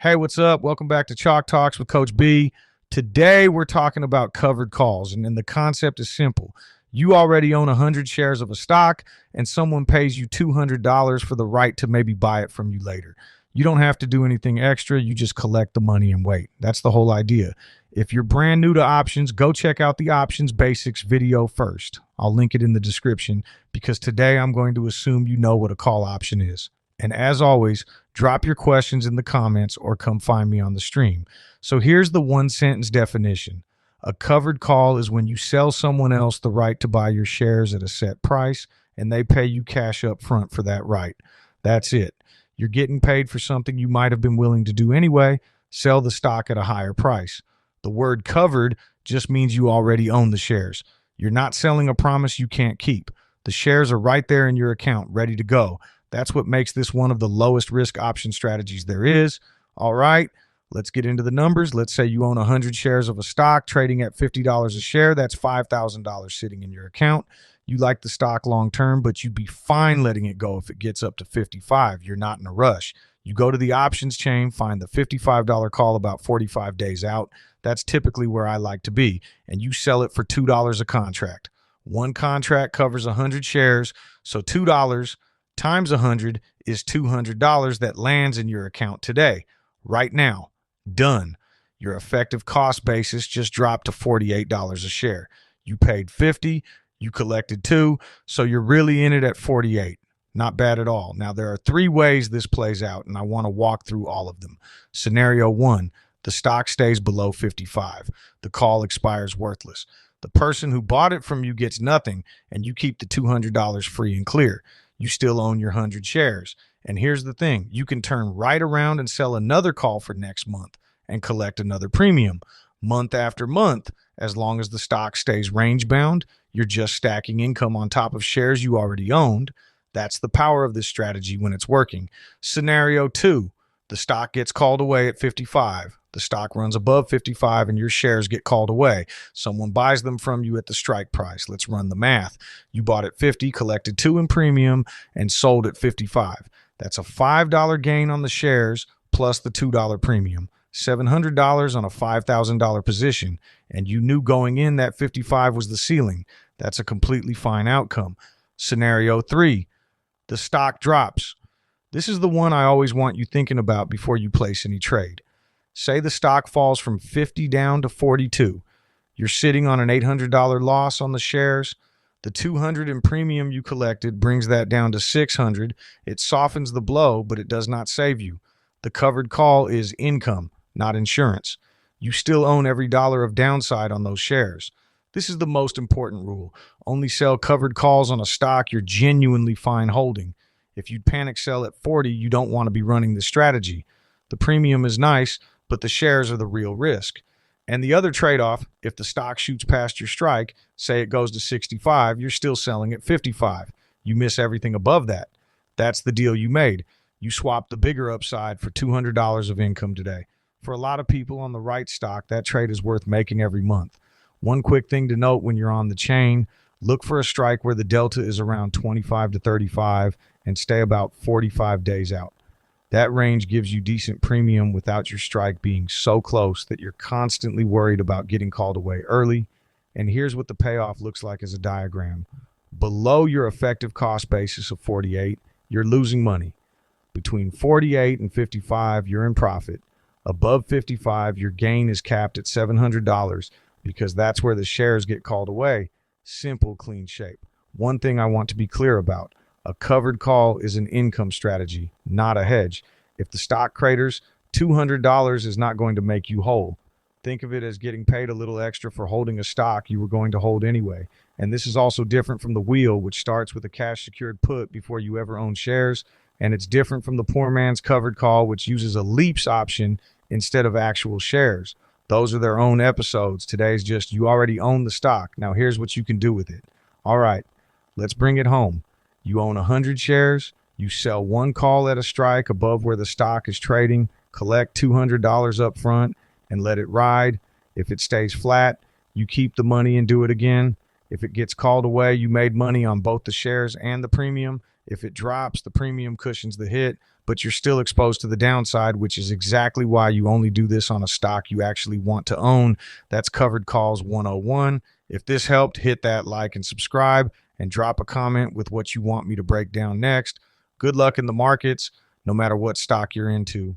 Hey, what's up? Welcome back to Chalk Talks with Coach B. Today, we're talking about covered calls, and the concept is simple. You already own 100 shares of a stock, and someone pays you $200 for the right to maybe buy it from you later. You don't have to do anything extra. You just collect the money and wait. That's the whole idea. If you're brand new to options, go check out the Options Basics video first. I'll link it in the description because today I'm going to assume you know what a call option is. And as always, drop your questions in the comments or come find me on the stream. So here's the one sentence definition. A covered call is when you sell someone else the right to buy your shares at a set price and they pay you cash up front for that right. That's it. You're getting paid for something you might have been willing to do anyway. Sell the stock at a higher price. The word covered just means you already own the shares. You're not selling a promise you can't keep. The shares are right there in your account, ready to go. That's what makes this one of the lowest risk option strategies there is. All right, let's get into the numbers. Let's say you own 100 shares of a stock trading at $50 a share. That's $5,000 sitting in your account. You like the stock long term, but you'd be fine letting it go if it gets up to 55. You're not in a rush. You go to the options chain, find the $55 call about 45 days out. That's typically where I like to be. And you sell it for $2 a contract. One contract covers 100 shares, so $2 times 100 is $200 that lands in your account today, right now. Done. Your effective cost basis just dropped to $48 a share. You paid $50, you collected $2, so you're really in it at $48. Not bad at all. Now, there are three ways this plays out, and I want to walk through all of them. Scenario 1, the stock stays below 55. The call expires worthless. The person who bought it from you gets nothing, and you keep the $200 free and clear. You still own your 100 shares. And here's the thing. You can turn right around and sell another call for next month and collect another premium. Month after month, as long as the stock stays range bound, you're just stacking income on top of shares you already owned. That's the power of this strategy when it's working. Scenario 2, the stock gets called away at 55. The stock runs above 55 and your shares get called away. Someone buys them from you at the strike price. Let's run the math. You bought at 50, collected 2 in premium, and sold at 55. That's a $5 gain on the shares plus the $2 premium. $700 on a $5,000 position. And you knew going in that 55 was the ceiling. That's a completely fine outcome. Scenario 3, the stock drops. This is the one I always want you thinking about before you place any trade. Say the stock falls from 50 down to 42. You're sitting on an $800 loss on the shares. The $200 in premium you collected brings that down to $600. It softens the blow, but it does not save you. The covered call is income, not insurance. You still own every dollar of downside on those shares. This is the most important rule. Only sell covered calls on a stock you're genuinely fine holding. If you'd panic sell at 40, you don't want to be running this strategy. The premium is nice, but the shares are the real risk. And the other trade-off, if the stock shoots past your strike, say it goes to 65, you're still selling at 55. You miss everything above that. That's the deal you made. You swapped the bigger upside for $200 of income today. For a lot of people on the right stock, that trade is worth making every month. One quick thing to note when you're on the chain, look for a strike where the delta is around 25 to 35 and stay about 45 days out. That range gives you decent premium without your strike being so close that you're constantly worried about getting called away early. And here's what the payoff looks like as a diagram. Below your effective cost basis of 48, you're losing money. Between 48 and 55, you're in profit. Above 55, your gain is capped at $700 because that's where the shares get called away. Simple, clean shape. One thing I want to be clear about. A covered call is an income strategy, not a hedge. If the stock craters, $200 is not going to make you whole. Think of it as getting paid a little extra for holding a stock you were going to hold anyway. And this is also different from the wheel, which starts with a cash secured put before you ever own shares. And it's different from the poor man's covered call, which uses a leaps option instead of actual shares. Those are their own episodes. Today's just you already own the stock. Now here's what you can do with it. All right, let's bring it home. You own 100 shares, you sell one call at a strike above where the stock is trading, collect $200 up front and let it ride. If it stays flat, you keep the money and do it again. If it gets called away, you made money on both the shares and the premium. If it drops, the premium cushions the hit, but you're still exposed to the downside, which is exactly why you only do this on a stock you actually want to own. That's Covered Calls 101. If this helped, hit that like and subscribe and drop a comment with what you want me to break down next. Good luck in the markets, no matter what stock you're into.